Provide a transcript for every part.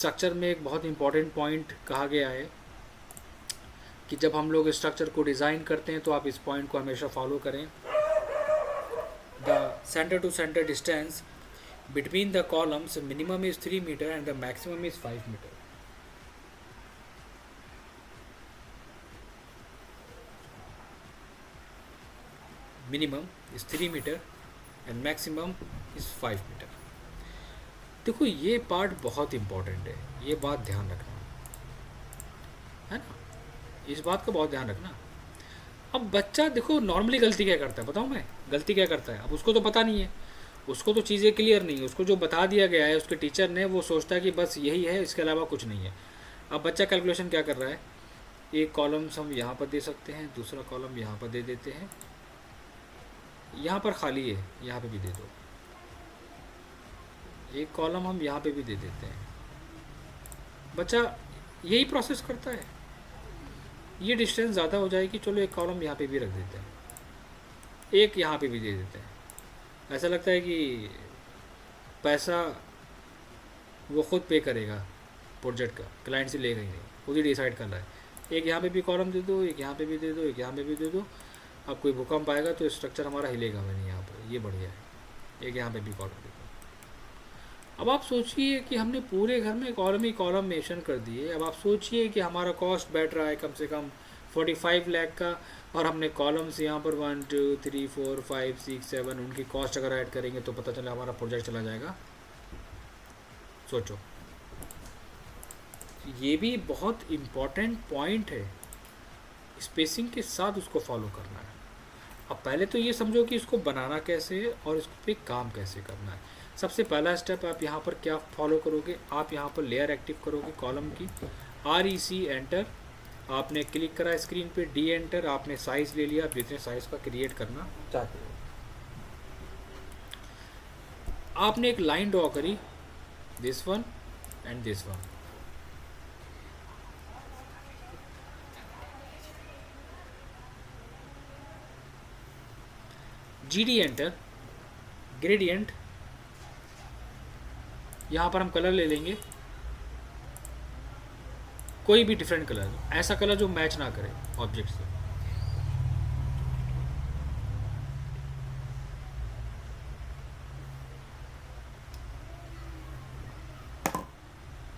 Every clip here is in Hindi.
स्ट्रक्चर में एक बहुत इंपॉर्टेंट पॉइंट कहा गया है कि जब हम लोग स्ट्रक्चर को डिज़ाइन करते हैं तो आप इस पॉइंट को हमेशा फॉलो करें। The centre to centre distance between the columns minimum is 3 metre and the maximum is 5 metre. Minimum is 3 metre and maximum is 5 metre. देखो ये पार्ट बहुत इंपॉर्टेंट है, ये बात ध्यान रखना है ना, इस बात का बहुत ध्यान रखना। अब बच्चा देखो नॉर्मली गलती क्या करता है, बताऊँ मैं गलती क्या करता है। अब उसको तो पता नहीं है, उसको तो चीज़ें क्लियर नहीं है, उसको जो बता दिया गया है उसके टीचर ने, वो सोचता है कि बस यही है, इसके अलावा कुछ नहीं है। अब बच्चा कैलकुलेशन क्या कर रहा है, एक कॉलम्स हम यहाँ पर दे सकते हैं, दूसरा कॉलम यहाँ पर दे देते हैं, यहाँ पर खाली है यहाँ पे भी दे दो, एक कॉलम हम यहाँ पे भी दे देते हैं। बच्चा यही प्रोसेस करता है। ये डिस्टेंस ज़्यादा हो जाएगी, चलो एक कॉलम यहाँ पे भी रख देते हैं, एक यहाँ पे भी दे देते हैं। ऐसा लगता है कि पैसा वो खुद पे करेगा, प्रोजेक्ट का क्लाइंट से लेगा ही नहीं, खुद ही डिसाइड कर रहा है। एक यहाँ पे भी कॉलम दे दो, एक यहाँ पे भी दे दो, एक यहाँ पे भी दे दो। अब कोई भूकंप आएगा तो स्ट्रक्चर हमारा हिलेगा भी नहीं यहाँ पर, ये बढ़िया है। एक यहाँ पे भी कॉलम दे दो। अब आप सोचिए कि हमने पूरे घर में कॉलम ही कॉलम मेंशन कर दिए। अब आप सोचिए कि हमारा कॉस्ट बैठ रहा है कम से कम 45 लाख का, और हमने कॉलम्स यहाँ पर 1 2 3 4 5 6 7 उनकी कॉस्ट अगर ऐड करेंगे तो पता चला हमारा प्रोजेक्ट चला जाएगा। सोचो, ये भी बहुत इम्पॉर्टेंट पॉइंट है, स्पेसिंग के साथ उसको फॉलो करना है। अब पहले तो ये समझो कि इसको बनाना कैसे है और इस पर काम कैसे करना है। सबसे पहला स्टेप आप यहाँ पर क्या फॉलो करोगे, आप यहाँ पर लेयर एक्टिव करोगे कॉलम की, REC एंटर, आपने क्लिक करा स्क्रीन पे, डी एंटर, आपने साइज ले लिया, आप जितने साइज का क्रिएट करना चाहते हो। आपने एक लाइन ड्रॉ करी, this one and this one. GD enter, gradient, यहाँ पर हम कलर ले लेंगे, कोई भी डिफरेंट कलर, ऐसा कलर जो मैच ना करे ऑब्जेक्ट से।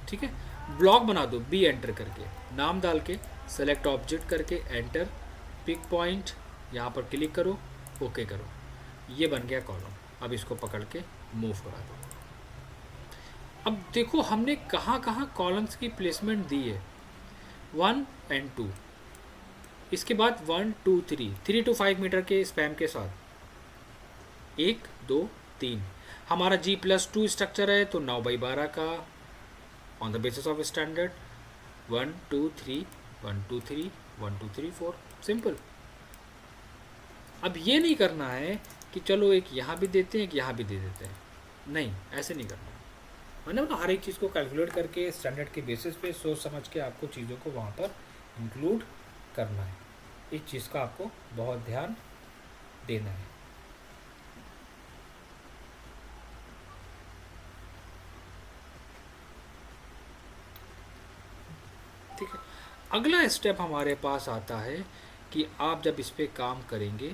ठीक है, ब्लॉक बना दो, B एंटर करके, नाम डाल के, सेलेक्ट ऑब्जेक्ट करके एंटर, पिक पॉइंट, यहाँ पर क्लिक करो, ओके करो, ये बन गया कॉलम। अब इसको पकड़ के मूव करा दो। अब देखो हमने कहाँ कहाँ कॉलम्स की प्लेसमेंट दी है, 1 एंड 2, इसके बाद 1 2 3 to 5 मीटर के स्पैम के साथ, 1 2 3। हमारा G+2 स्ट्रक्चर है तो 9/12 का on the basis of standard, 1 2 3 1 2 3 1 2 3 4, simple. अब ये नहीं करना है कि चलो एक यहाँ भी देते हैं एक यहाँ भी दे देते हैं, नहीं ऐसे नहीं करना। मतलब हर एक चीज़ को कैलकुलेट करके स्टैंडर्ड के बेसिस पे सोच समझ के आपको चीज़ों को वहाँ पर इंक्लूड करना है। इस चीज़ का आपको बहुत ध्यान देना है। ठीक है, अगला स्टेप हमारे पास आता है कि आप जब इस पर काम करेंगे,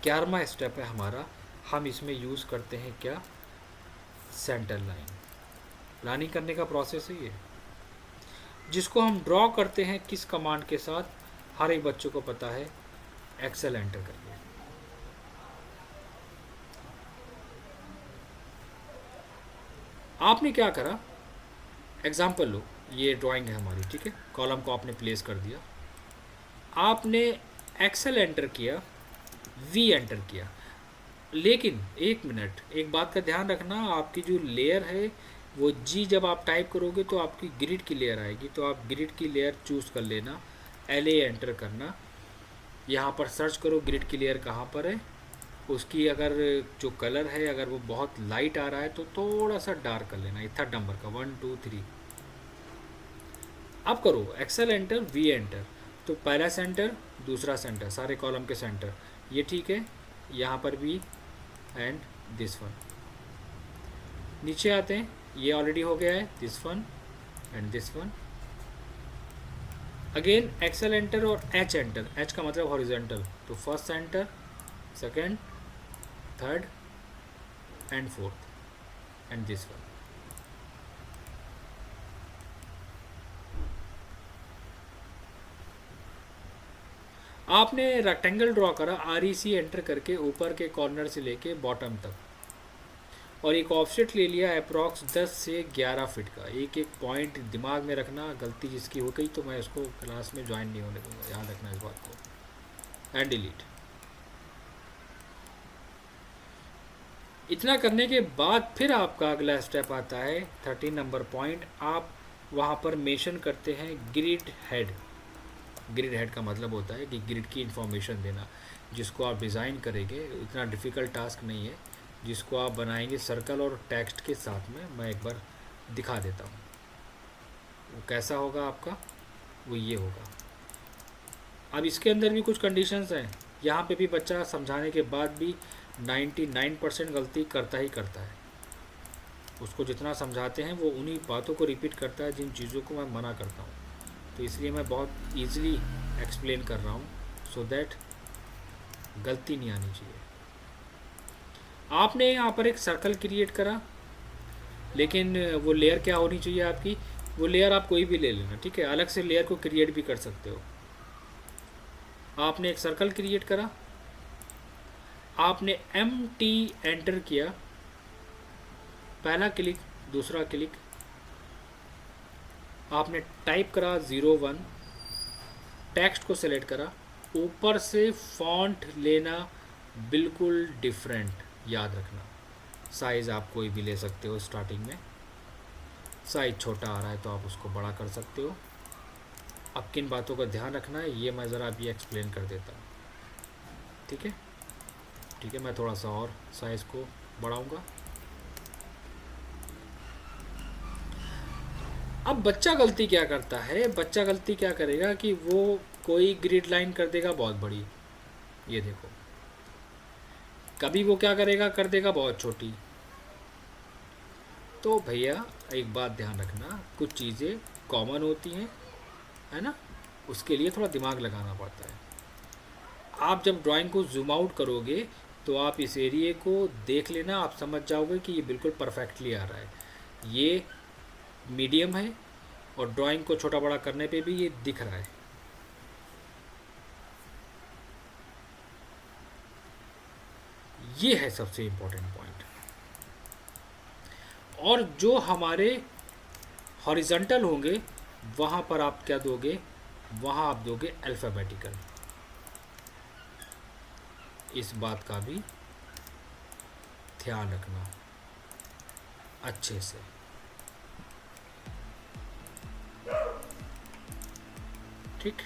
11वां स्टेप है हमारा, हम इसमें यूज़ करते हैं क्या, सेंटर लाइन। प्लानिंग करने का प्रोसेस है ये, जिसको हम ड्रॉ करते हैं किस कमांड के साथ, हर एक बच्चों को पता है, एक्सेल एंटर करके। आपने क्या करा, एग्जाम्पल लो, ये ड्राइंग है हमारी, ठीक है, कॉलम को आपने प्लेस कर दिया, आपने एक्सेल एंटर किया, V एंटर किया, लेकिन एक मिनट, एक बात का ध्यान रखना, आपकी जो लेयर है वो G जब आप टाइप करोगे तो आपकी ग्रिड की लेयर आएगी, तो आप ग्रिड की लेयर चूज़ कर लेना, LA एंटर करना, यहाँ पर सर्च करो ग्रिड की लेयर कहाँ पर है, उसकी अगर जो कलर है अगर वो बहुत लाइट आ रहा है तो थोड़ा सा डार्क कर लेना, थर्ड नंबर का 1 2 3। अब करो एक्सेल एंटर, V एंटर, तो पहला सेंटर दूसरा सेंटर, सारे कॉलम के सेंटर, ये ठीक है, यहाँ पर भी एंड दिस वन। नीचे आते हैं, ये ऑलरेडी हो गया है, this one and this one again Excel enter और एच एंटर, एच का मतलब हॉरिजॉन्टल, तो first enter, second, third and fourth and this one. आपने रेक्टेंगल ड्रॉ करा, आर ई सी एंटर करके ऊपर के कॉर्नर से लेके बॉटम तक, और एक ऑफसेट ले लिया अप्रॉक्स 10 से 11 फीट का। एक एक पॉइंट दिमाग में रखना, गलती जिसकी हो गई तो मैं उसको क्लास में ज्वाइन नहीं होने दूंगा, याद रखना इस बात को। And delete. इतना करने के बाद फिर आपका अगला स्टेप आता है 13 नंबर पॉइंट। आप वहाँ पर मेंशन करते हैं ग्रिड हेड। ग्रिड हेड का मतलब होता है कि ग्रिड की इंफॉर्मेशन देना, जिसको आप डिज़ाइन करेंगे, इतना डिफ़िकल्ट टास्क नहीं है, जिसको आप बनाएंगे सर्कल और टेक्स्ट के साथ में। मैं एक बार दिखा देता हूँ वो कैसा होगा आपका, वो ये होगा। अब इसके अंदर भी कुछ कंडीशंस हैं, यहाँ पे भी बच्चा समझाने के बाद भी 99% गलती करता ही करता है। उसको जितना समझाते हैं वो उन्हीं बातों को रिपीट करता है जिन चीज़ों को मैं मना करता हूँ। तो इसलिए मैं बहुत ईजिली एक्सप्लेन कर रहा हूँ सो दैट गलती नहीं आनी चाहिए। आपने यहाँ पर एक सर्कल क्रिएट करा, लेकिन वो लेयर क्या होनी चाहिए आपकी, वो लेयर आप कोई भी ले लेना, ठीक है, अलग से लेयर को क्रिएट भी कर सकते हो। आपने एक सर्कल क्रिएट करा, आपने MT एंटर किया, पहला क्लिक, दूसरा क्लिक, आपने टाइप करा 01, टेक्स्ट को सेलेक्ट करा, ऊपर से फॉन्ट लेना बिल्कुल डिफरेंट, याद रखना। साइज़ आप कोई भी ले सकते हो, स्टार्टिंग में साइज़ छोटा आ रहा है तो आप उसको बड़ा कर सकते हो। अब किन बातों का ध्यान रखना है ये मैं ज़रा अभी एक्सप्लेन कर देता हूँ, ठीक है। ठीक है, मैं थोड़ा सा और साइज़ को बढ़ाऊँगा। अब बच्चा गलती क्या करता है, बच्चा गलती क्या करेगा कि वो कोई ग्रिड लाइन कर देगा बहुत बड़ी, ये देखो। कभी वो क्या करेगा, कर देगा बहुत छोटी। तो भैया एक बात ध्यान रखना, कुछ चीज़ें कॉमन होती हैं, है ना, उसके लिए थोड़ा दिमाग लगाना पड़ता है। आप जब ड्राइंग को जूम आउट करोगे तो आप इस एरिए को देख लेना, आप समझ जाओगे कि ये बिल्कुल परफेक्टली आ रहा है। ये मीडियम है और ड्राइंग को छोटा बड़ा करने पे भी ये दिख रहा है। ये है सबसे इम्पोर्टेंट पॉइंट। और जो हमारे हॉरिजॉन्टल होंगे वहाँ पर आप क्या दोगे, वहाँ आप दोगे अल्फ़ाबेटिकल। इस बात का भी ध्यान रखना अच्छे से, ठीक।